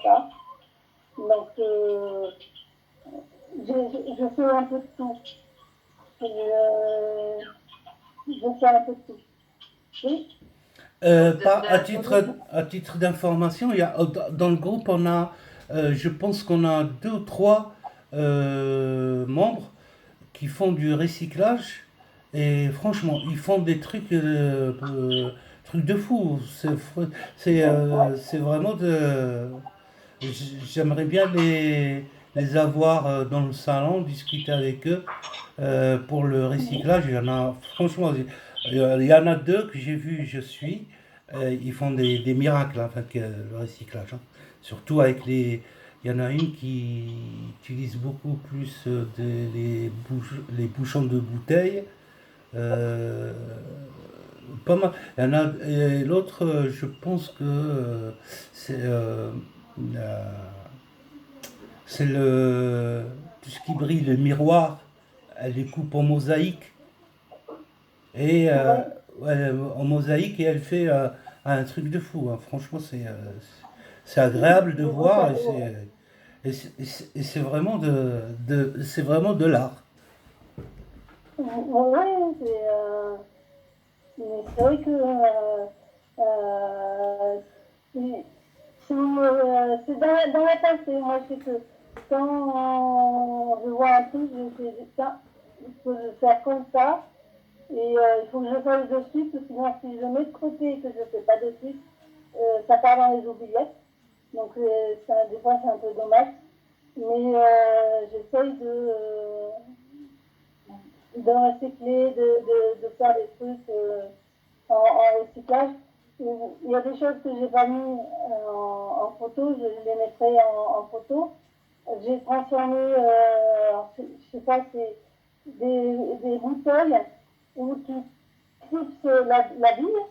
ça. Donc, je fais un peu de tout. Je, je fais un peu de tout. Oui. Donc, à titre d'information, dans le groupe, je pense qu'on a deux ou trois membres qui font du recyclage et franchement, ils font des trucs de fou. C'est vraiment de. J'aimerais bien les avoir dans le salon, discuter avec eux pour le recyclage. Il y en a, franchement, il y en a deux que j'ai vu, je suis. Ils font des miracles, hein, enfin, le recyclage, hein. Surtout avec les. Il y en a une qui utilise beaucoup plus les bouchons de bouteilles. Euh, Pas mal. Il y en a, et l'autre, je pense que c'est euh, c'est tout ce qui brille, le miroir. Elle les coupe en mosaïque et Oui. ouais, en mosaïque et elle fait un truc de fou, hein. Franchement, c'est agréable de voir et c'est vraiment c'est vraiment de l'art. Oui, mais c'est vrai que euh, c'est c'est dans la pensée. Moi, je sais que quand je vois un truc, je me dis, tiens, il faut le faire comme ça. Et il faut que je fasse de suite, parce que sinon, si je mets de côté et que je ne fais pas de suite, ça part dans les oubliettes. Donc, des fois, c'est un peu dommage. Mais j'essaye de recycler, de faire des trucs en recyclage. Il y a des choses que j'ai pas mis en photo, je les mettrai en photo. J'ai transformé, je sais pas, c'est des bouteilles où tu clipses la bille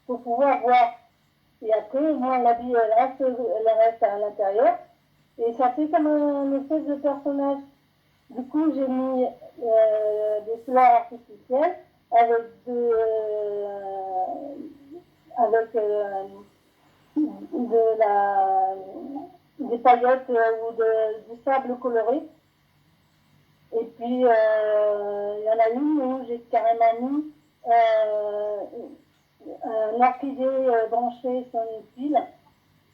pour pouvoir voir. Et après, moi, la bille, elle reste à l'intérieur. Et ça fait comme un espèce de personnage. Du coup, j'ai mis des fleurs artificielles avec, avec des paillettes du sable coloré. Et puis, il y en a une où j'ai carrément mis un orchidée branché sur une pile.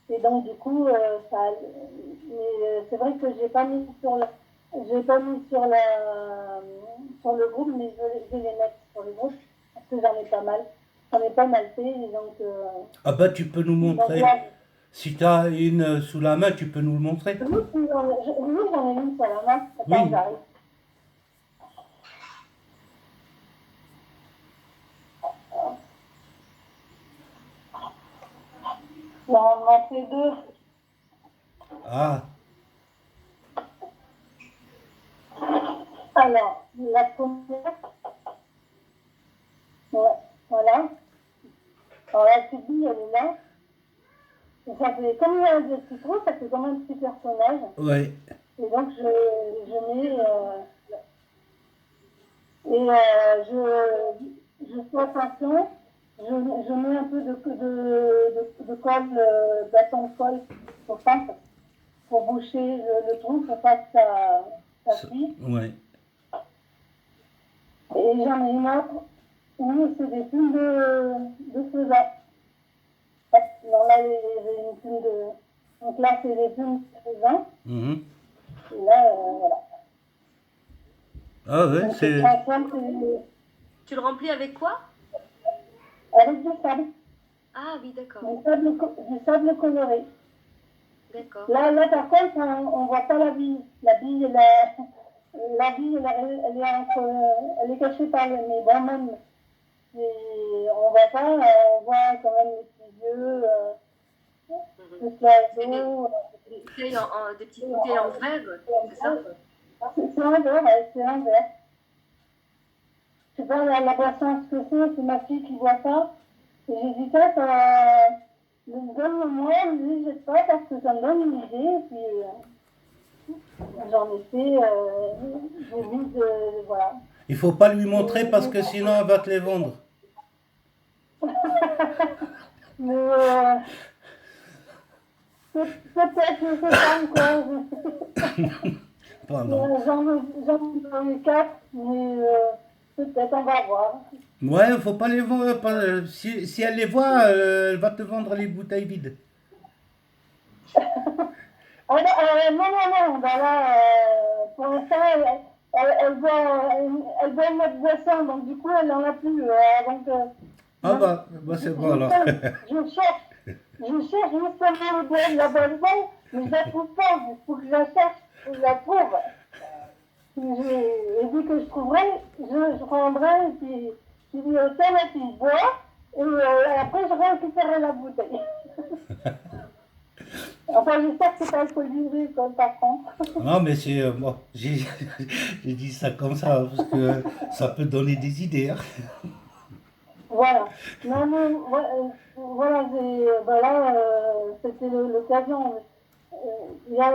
Et donc, du coup, c'est vrai que j'ai pas mis sur le groupe, mais je vais les mettre sur le groupe parce que j'en ai pas mal. J'en ai pas mal fait, et Ah bah tu peux nous donc montrer. là, Si tu as une sous la main, tu peux nous le montrer. oui, j'en ai une sur la main. Attends, Oui. j'arrive. J'en ai montré deux. Ah, Alors, la première, ouais, voilà. Alors la petite bille, elle est là. Et ça fait comme un petit trou, ça fait comme un petit personnage. ouais. Et donc, je mets. Je fais attention. Je mets un peu de colle, bâton de colle pour peindre, pour boucher le trou, pour pas que ça fuit. Ouais. Et j'en ai une autre où c'est des plumes de faisan. Alors là, j'ai une plume de. Donc là, c'est des plumes de faisan. Mhm. Et là, voilà. Ah ouais, Donc je c'est. transforme Tu le remplis avec quoi? avec du sable. Ah oui, d'accord. Du sable coloré. D'accord. Là, par contre, on ne voit pas la bille. La bille, la bille elle est elle est cachée par le nez. Bon, même, on ne voit pas, on voit quand même les petits yeux, Mhm. le C'est flageau. des petites bouteilles en verre, c'est ça? C'est un verre, ouais, c'est un verre. Je sais pas la boisson ce que c'est ma fille qui boit ça. Et j'ai dit ça donne-le-moi, ne le jette pas parce que ça me donne une idée. Et puis, j'en ai fait, j'ai mis voilà. Il faut pas lui montrer parce Mais, que sinon elle va te les vendre. mais Peut-être, je ne sais pas encore. Pardon. J'en ai 4, mais peut-être, on va voir. Ouais, faut pas les voir. Si elle les voit, elle va te vendre les bouteilles vides. Ah, non, bah là, pour l'instant, elle boit notre boisson, donc du coup, elle n'en a plus. Ah Donc, bah c'est bon alors. je cherche, je cherche justement la boisson, mais je la trouve pas. Il faut que je la cherche, il faut que je la trouve. Et dès que je trouverai, je prendrai, et puis je dis, tiens, et puis je bois, et après, je récupérerai la bouteille. Enfin, j'espère que c'est pas alcoolisé, comme par contre. Non, mais c'est bon, j'ai dit ça comme ça parce que ça peut donner des idées, hein. Voilà. Non, mais voilà, ben là, c'était l'occasion. Il y a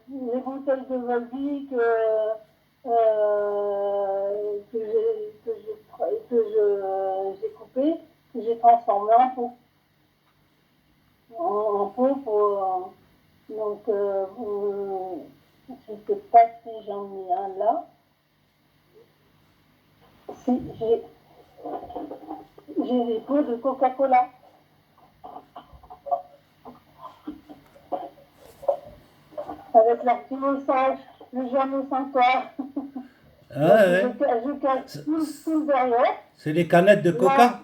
les bouteilles de Volvic j'ai coupées, que j'ai transformées en pot. En pot pour. Donc, je ne sais pas si j'en ai un là. Si, j'ai des pots de Coca-Cola. Avec leur petit message, le jamais sans toi. Ah, Donc, ouais. je casse tout derrière. C'est les canettes de Là, Coca?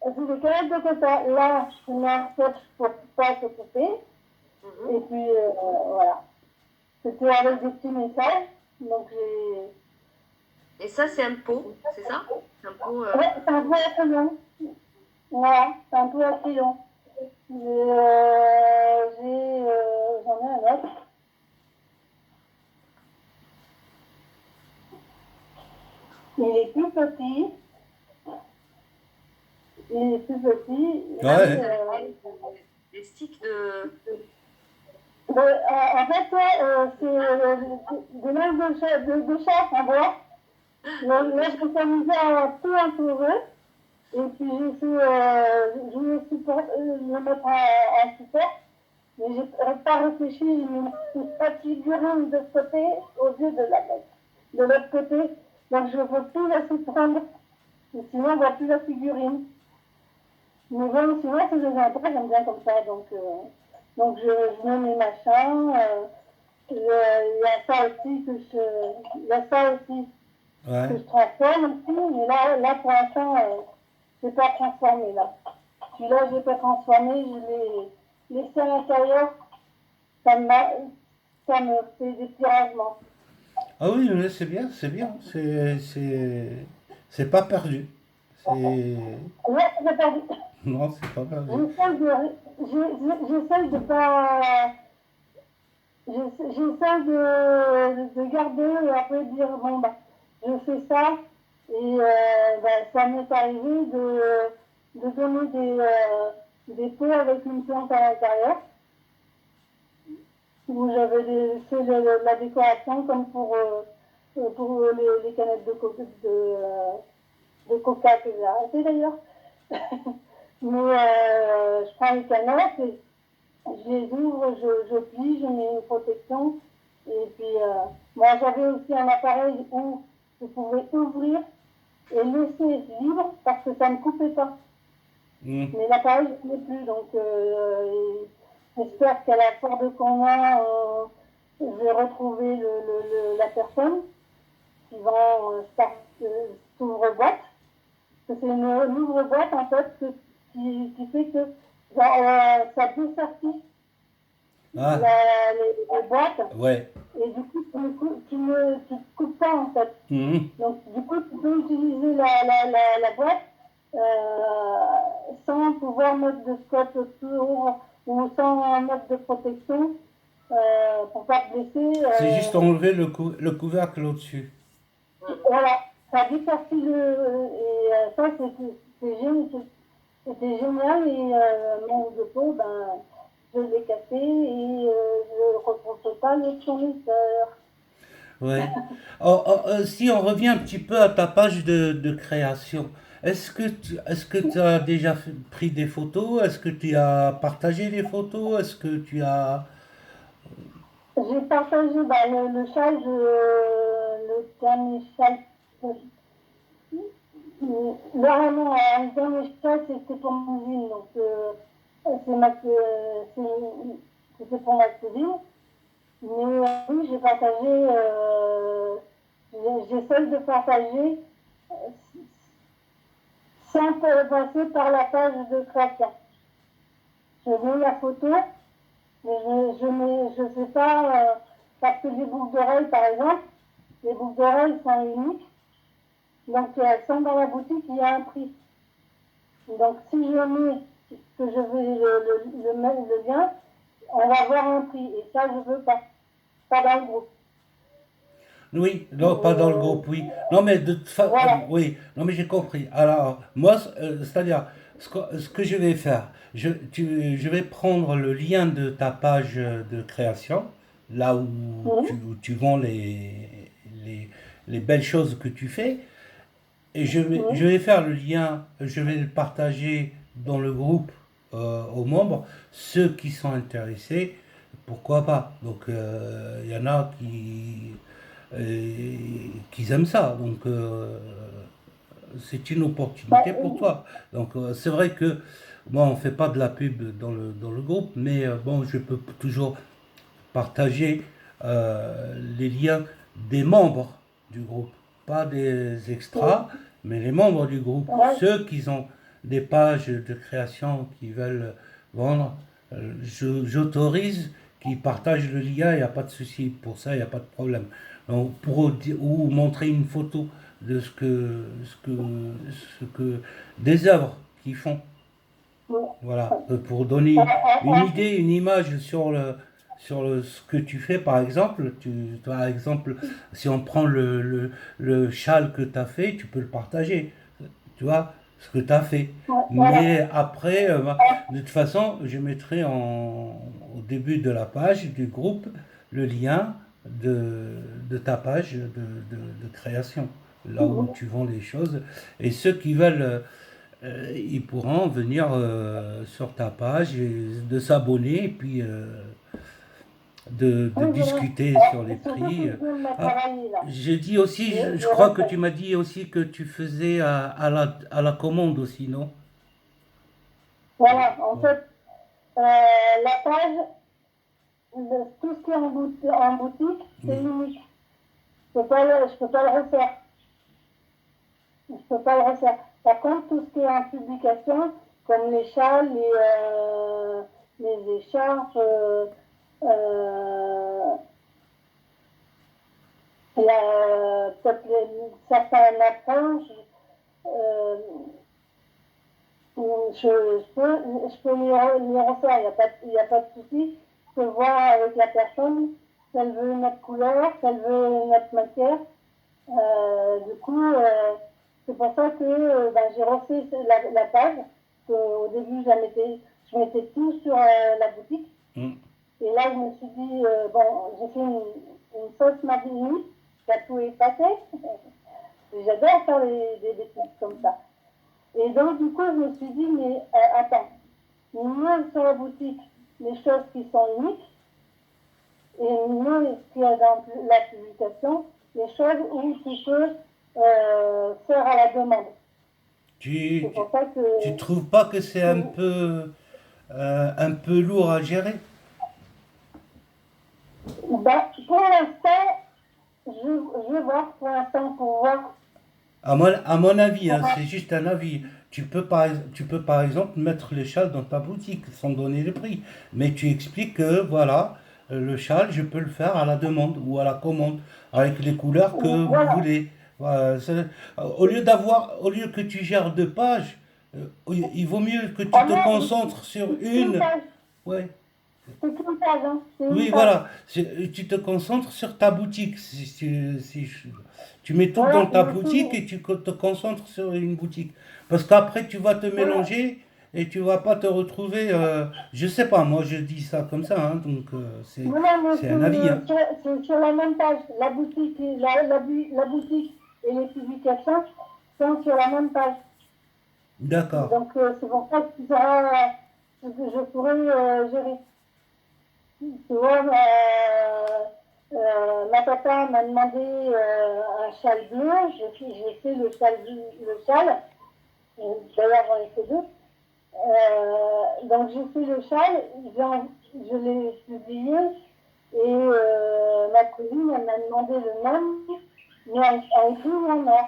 c'est des canettes de Coca. Là, je mets un scotch pour pas se couper. Et puis, voilà. C'était avec des petits messages. Donc, Et ça, c'est un pot, c'est ça? Un pot. ouais, c'est un peu à crayon. Voilà, c'est un peu à crayon. J'en ai un autre. Il est plus petit. Il est plus petit. Ouais. Des sticks de. En fait, c'est des langues de chasse en bois. Là, je me suis amusée à tout entourer. Et puis, je voulais le mettre en support. Mais je n'ai pas réfléchi. J'ai mis une petite figurine de ce côté au lieu de la mettre de l'autre côté. Donc, je ne veux plus laisser prendre. Sinon, on ne voit plus la figurine. Mais bon, sinon, c'est des intérêts, j'aime bien comme ça. Donc je mets mes machins. Il y a ça aussi il y a ça aussi Ouais. que je transforme aussi. Mais là pour l'instant, je n'ai pas transformé là. Celui-là, je n'ai pas transformé, je l'ai laissé à l'intérieur. Ça me fait des petits rangements. Ah oui, mais c'est bien, c'est bien. C'est pas perdu. C'est. Là, j'ai perdu. Non, c'est pas perdu. J'essaie de pas. J'essaie de garder et après dire bon bah je fais ça et ça m'est arrivé de donner des pots avec une plante à l'intérieur où j'avais fait la décoration comme pour les canettes de coca que j'ai arrêté d'ailleurs. Mais je prends les canettes et je les ouvre, je plie, je mets une protection. Et puis, moi, j'avais aussi un appareil où je pouvais ouvrir et laisser libre parce que ça ne coupait pas. Mm. Mais l'appareil, je ne l'ai plus. Donc, j'espère qu'à la corde qu'on a, je vais retrouver la personne qui vend s'ouvre-boîte. C'est une ouvre-boîte, en fait, qui fait que ça dessertit Ah, les boîtes. ouais. Et du coup, tu ne coupes pas, en fait. Mhm. Donc, du coup, tu peux utiliser la boîte sans pouvoir mettre de scotch autour ou sans mettre de protection pour pas te blesser. C'est juste enlever le couvercle au-dessus. Voilà, ça dessertit et ça, c'était génial. Et mon de peau, ben, je l'ai cassé et je ne retrouve pas le fournisseur. Ouais. Si on revient un petit peu à ta page de création, est-ce que tu as déjà pris des photos? Est-ce que tu as partagé les photos? Est-ce que tu as... J'ai partagé bah, le châle, le dernier châle. Vraiment, un dernier châle, c'était pour ma cousine. Donc, c'était pour ma cousine. Mais oui, j'ai partagé, j'essaye de partager sans passer par la page de création. Je mets la photo, mais je sais pas, parce que les boucles d'oreilles, par exemple, les boucles d'oreilles sont uniques, donc elles sont dans la boutique, il y a un prix. Donc si je mets que je vais le lien, on va avoir un prix, et ça je veux pas dans le groupe. Oui, non, pas dans le groupe, oui. Non, mais de toute façon, Voilà. oui, non, mais j'ai compris. Alors, moi, c'est-à-dire, ce que je vais faire, je vais prendre le lien de ta page de création, là Mhm. où tu vends les, les belles choses que tu fais, et Mhm. je vais faire le lien, je vais le partager dans le groupe aux membres, ceux qui sont intéressés, pourquoi pas. Donc, il y en a qui aiment ça. Donc, c'est une Bah, opportunité pour toi. Donc, c'est vrai que, bon, on ne fait pas de la pub dans le groupe, mais bon, je peux toujours partager les liens des membres du groupe, pas des extras, mais les membres du groupe, ouais, ceux qui ont des pages de création qui veulent vendre, j'autorise qu'ils partagent le lien, il n'y a pas de souci, pour ça il n'y a pas de problème. Donc, ou montrer une photo de ce que des œuvres qu'ils font. ouais. Voilà, pour donner une idée, une image ce que tu fais, par exemple. Par exemple, si on prend le châle que tu as fait, tu peux le partager, tu vois, ce que tu as fait. Voilà. Mais après, de toute façon, je mettrai au début de la page du groupe le lien de ta page de création, là où tu vends les choses. Et ceux qui veulent ils pourront venir sur ta page et de s'abonner et puis de Oui, voilà. discuter sur les Surtout que prix. je viens de ma Ah, travailler là. j'ai dit aussi, je Je crois que reste. tu m'as dit aussi que tu faisais à la commande aussi, non? Voilà, en Ouais. fait, la page, tout ce qui est en boutique, c'est Oui. unique. Je peux pas le refaire. Je peux pas le refaire. Par contre, tout ce qui est en publication, comme les châles, les écharpes, euh, peut-être certains approches, euh, je peux lui refaire, il y a pas de souci. Je peux voir avec la personne si elle veut une autre couleur, si elle veut une autre matière. Du coup, c'est pour ça que ben, j'ai refait la page. Au début, je mettais tout sur la boutique. Mm. Et là, je me suis dit, bon, j'ai fait une fausse marinée, qui a tout effacé. J'adore faire des bêtises comme ça. Et donc, du coup, je me suis dit, mais attends, moi sur la boutique les choses qui sont uniques et moi ce qu'il y a dans la publication, les choses où tu peux faire à la demande. Tu, C'est tu, pour ça tu que, trouves pas que c'est que un peu lourd à gérer? bah, pour l'instant, je vais voir pour l'instant pour voir. À mon avis, hein, c'est juste un avis. Tu peux par exemple mettre les châles dans ta boutique sans donner le prix. Mais tu expliques que voilà, le châle, je peux le faire à la demande ou à la commande avec les couleurs que vous Voilà. voulez. Voilà, au lieu que tu gères deux pages, il vaut mieux que tu Ah te non, concentres sur c'est une une. page. Ouais. C'est une page, hein. C'est une Oui, page. voilà. Tu te concentres sur ta boutique. Tu mets tout dans Voilà, ta boutique et tu te concentres sur une boutique. Parce qu'après, tu vas te voilà. mélanger et tu vas pas te retrouver. Je sais pas, moi je dis ça comme ça, hein, donc Voilà, mais c'est un avis. Hein. c'est sur la même page. La boutique, la boutique et les publications sont sur la même page. D'accord. Donc c'est pour ça que je pourrais gérer. Tu vois, ma papa m'a demandé un châle bleu, j'ai fait le châle, le châle. D'ailleurs j'en ai fait deux. Donc j'ai fait le châle, je l'ai publié et ma cousine elle m'a demandé le même, mais en gris ou en or.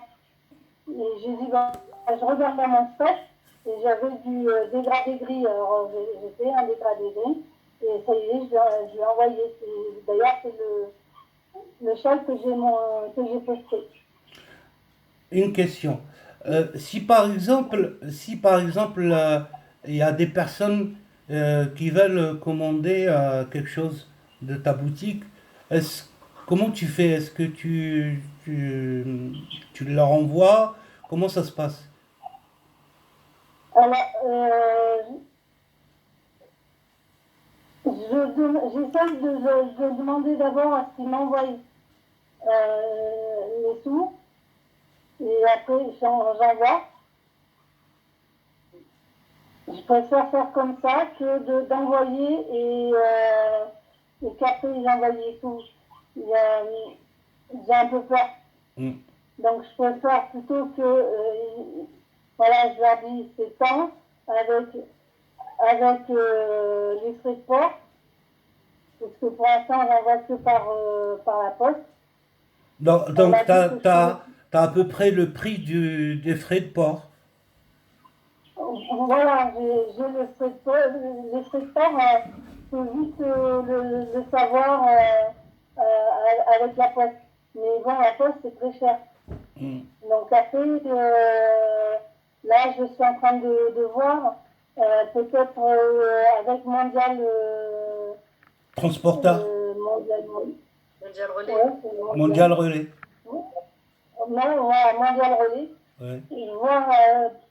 Et j'ai dit, ben, je regarde dans mon stock et j'avais du dégradé gris. Alors j'ai fait un dégradé gris et ça y est, je lui ai envoyé. D'ailleurs, c'est le châle que j'ai posté. Une question. Si par exemple, il y a des personnes qui veulent commander quelque chose de ta boutique, est-ce, comment tu fais? Est-ce que tu leur envoies? Comment ça se passe? Alors, j'essaie de demander d'abord à ce qu'il m'envoie les sous et après j'envoie. Je préfère faire comme ça que d'envoyer et qu'après ils envoient tout. J'ai un peu peur. Hmm. Donc je préfère plutôt que voilà, je leur dis c'est temps avec les frais de port, parce que pour l'instant on n'envoie que par la poste. On Donc, m'a tu dit que je as, pouvais. à peu près le prix des frais de port. Voilà, j'ai les frais de port, il faut juste le savoir avec la poste. Mais bon, la poste c'est très cher. Hmm. Donc après, là, je suis en train de voir, peut-être avec Mondial, Transporteur Mondial, Mondial Relais. ouais, c'est mondial Mondial. relais. Non, ouais, Mondial Relais. Ouais. Et voir,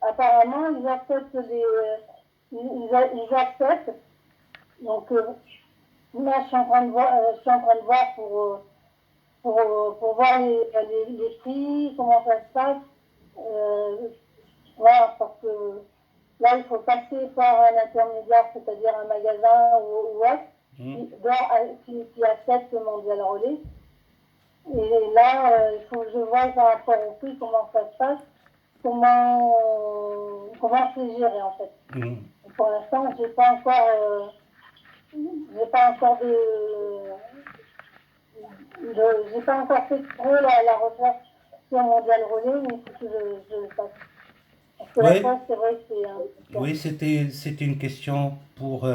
apparemment, ils acceptent ils acceptent. Donc là, je suis en train de voir pour voir les prix, comment ça se passe. Euh, voilà, parce que là, il faut passer par un intermédiaire, c'est-à-dire un magasin ou autre, Hmm. qui accepte Mondial Relais. Et là, il faut que je vois par rapport au prix comment ça se passe, comment c'est géré en fait. Hmm. Pour l'instant, j'ai pas encore j'ai pas encore fait trop la recherche sur Mondial Relais, mais il faut que je le fasse. Parce que la Oui, poste, c'est vrai que c'est un oui, c'était une question pour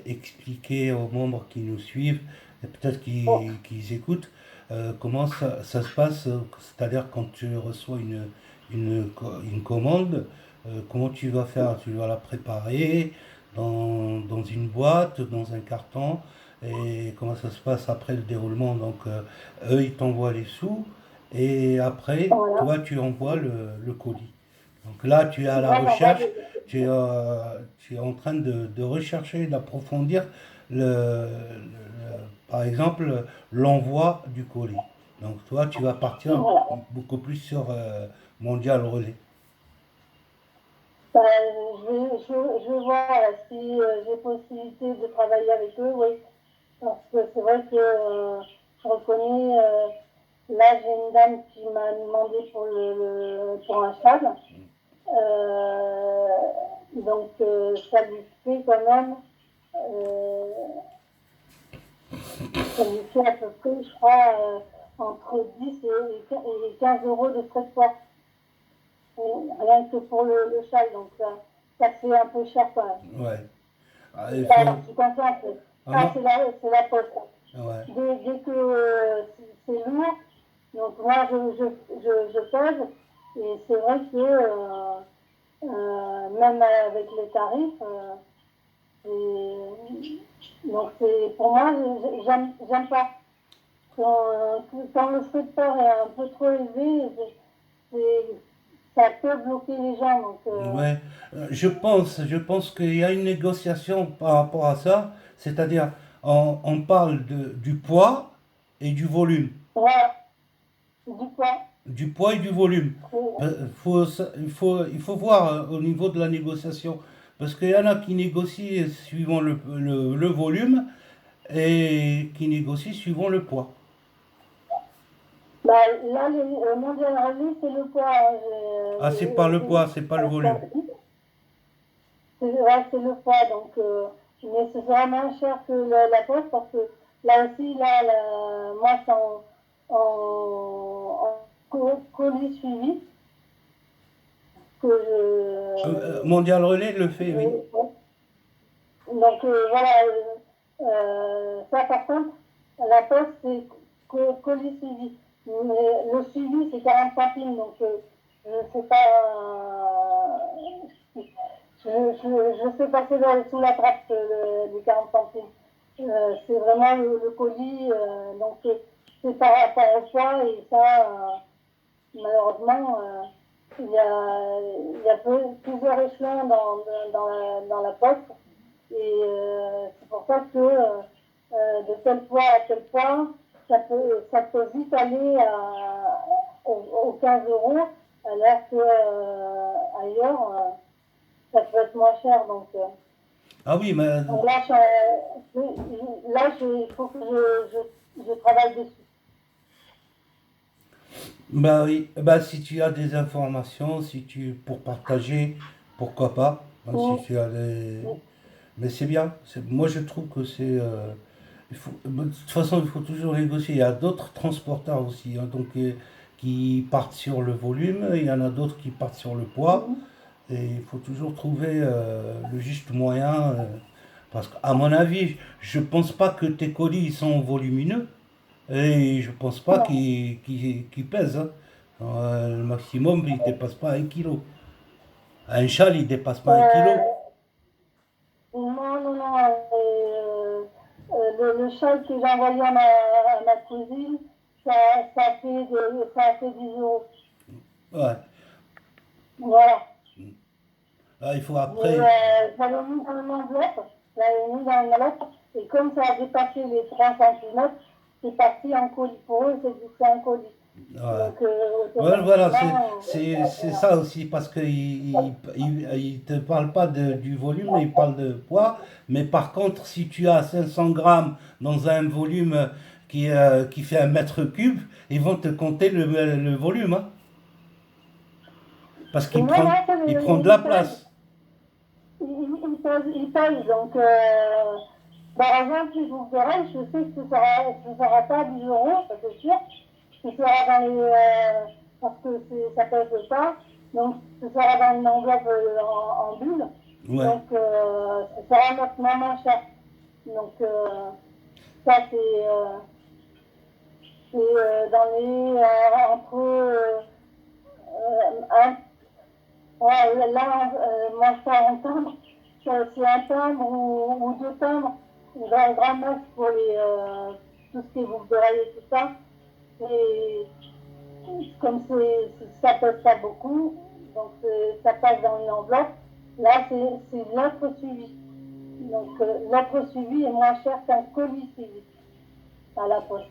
expliquer aux membres qui nous suivent, et peut-être bon. qu'ils écoutent, comment ça se passe, c'est-à-dire quand tu reçois une commande, comment tu vas faire? Tu vas la préparer dans une boîte, dans un carton, et comment ça se passe après le déroulement? Donc, eux, ils t'envoient les sous, et après, Voilà. toi, tu envoies le colis. Donc là, tu es à la Là, j'envoie recherche, tu es en train de rechercher, d'approfondir par exemple, l'envoi du colis. Donc toi, tu vas partir voilà. beaucoup plus sur Mondial Relais. Ben, je vais voir si j'ai possibilité de travailler avec eux, oui. Parce que c'est vrai que je reconnais, là j'ai une dame qui m'a demandé pour un châle. Euh, donc ça lui fait quand même, euh, ça lui fait à peu près, je crois, entre 10 et 15 euros de frais de port. Rien que pour le châle, donc ça fait un peu cher quand même. Ouais. Ah, il Alors, faut. tu comprends un peu. Ah Ça, non? c'est la poste. Ouais. Dès que c'est lourd, donc moi je pèse, et c'est vrai que même avec les tarifs, donc pour moi, j'aime pas. Quand le frais de port est un peu trop élevé, ça peut bloquer les gens. Donc, Ouais. Je pense qu'il y a une négociation par rapport à ça, c'est-à-dire on parle du poids et du volume. voilà, du poids. Du poids et du volume. Il faut voir au niveau de la négociation. Parce qu'il y en a qui négocient suivant le volume et qui négocient suivant le poids. Bah, là, le Mondial Rallye, c'est le poids. Hein, Ah, c'est pas le poids, c'est pas le volume. ouais, c'est le poids, donc, mais ce sera moins cher que la poste parce que là aussi, là, moi, c'est en colis suivi que Mondial Relais le fait, oui. donc voilà, ça par contre, la poste, c'est colis suivi. Mais le suivi, c'est 40 centimes, donc je ne sais pas. Je fais passer sous la trappe les 40 centimes. C'est vraiment le colis, donc c'est par rapport au poids et ça, malheureusement, il y a plusieurs échelons dans la poste et c'est pour ça que de tel poids à tel poids, ça peut vite aller aux 15 euros, alors que ailleurs, ça peut être moins cher. Ah oui, mais Donc là, il faut que je travaille dessus. bah oui, bah si tu as des informations, si tu pour partager, pourquoi pas. Hein, si Mm. tu as des... Mais c'est bien. Moi je trouve que de toute façon, il faut toujours négocier. Il y a d'autres transporteurs aussi, hein, donc qui partent sur le volume. Il y en a d'autres qui partent sur le poids. Mm. Et il faut toujours trouver le juste moyen. Parce qu'à mon avis, je pense pas que tes colis ils sont volumineux. Et je pense pas Non. qu'ils pèsent. Hein. Le maximum, il dépasse pas 1 kilo. Un châle, il dépasse pas 1 kilo. Non, non, non. Le châle que j'ai envoyé à ma cousine, ça, ça a fait 10 euros. Ouais. Voilà. Là, il faut Mais après. j'avais mis dans une enveloppe. J'avais mis dans une enveloppe. Et comme ça a dépassé les 3 centimètres, c'est parti en colis. Pour eux, c'est un colis. Ouais. Donc, Ouais, voilà, automatiquement, c'est voilà. ça aussi, parce qu'il te parle pas du volume, il parle de poids. Mais par contre, si tu as 500 grammes dans un volume qui fait 1 mètre cube, ils vont te compter le volume, hein, parce Et qu'il moi, prend, là, il prend de la il pèse. place. Il pèse. Donc, par exemple, les boucles d'oreilles, je sais que ce sera pas 10 euros, ça c'est sûr. Ce sera dans les. Parce que ça pèse pas. Donc, ce sera dans une enveloppe en bulle. Ouais. Donc, ce sera nettement moins cher. Donc, ça, c'est dans les. Entre. Un, ouais, là, moi, je fais un timbre. C'est un timbre ou deux timbres. Un grand max pour tout ce qui est boucle d'oreille et tout ça. Et comme ça pèse pas beaucoup, donc ça passe dans une enveloppe. Là, c'est l'offre suivi. Donc, l'offre suivi est moins cher qu'un colis suivi à la poste.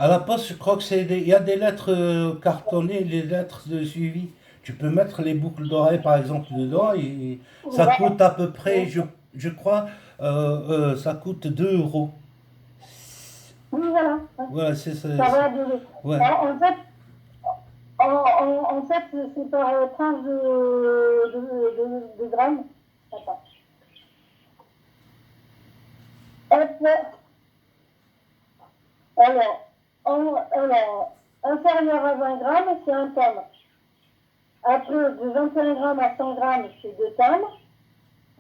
À la poste, je crois que il y a des lettres cartonnées, les lettres de suivi. Tu peux mettre les boucles d'oreilles, par exemple, dedans, et ça Voilà. coûte à peu près, je crois, ça coûte 2 euros. Oui, voilà. Voilà, c'est ça. Ça va de. Ouais. En fait, en fait, c'est par tranche de grammes. Attends. Hop, alors, inférieur à 20 grammes, c'est un timbre. Après, de 21 grammes à 100 grammes, c'est 2 timbres.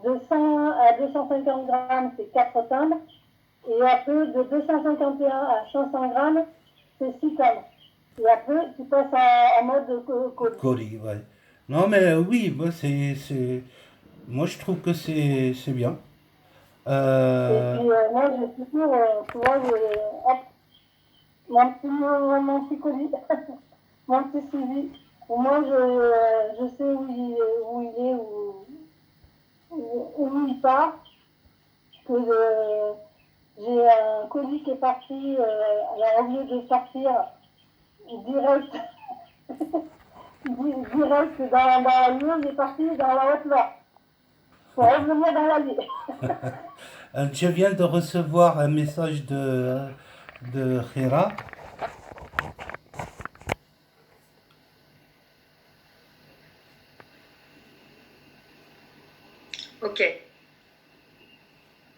De 100 à 250 grammes, c'est 4 timbres. Et après, de 251 à 500 grammes, c'est 6 timbres. Et après, tu passes en mode colis. Colis, ouais. Non, mais oui, moi je trouve que c'est bien. Et Euh, puis, moi, j'ai toujours, tu vois, hop, mon petit colis, mon petit suivi. Au moins, je sais où il est, où il part. Que j'ai un colis qui est parti, alors au lieu de partir direct Direct dans la nuit, on est parti dans la haute-là. Pour revenir dans la vie. Je viens de recevoir un message de Hira. Ok.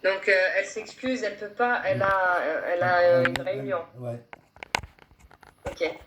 Donc, elle s'excuse, elle peut pas, elle a une réunion. Ouais. Ok.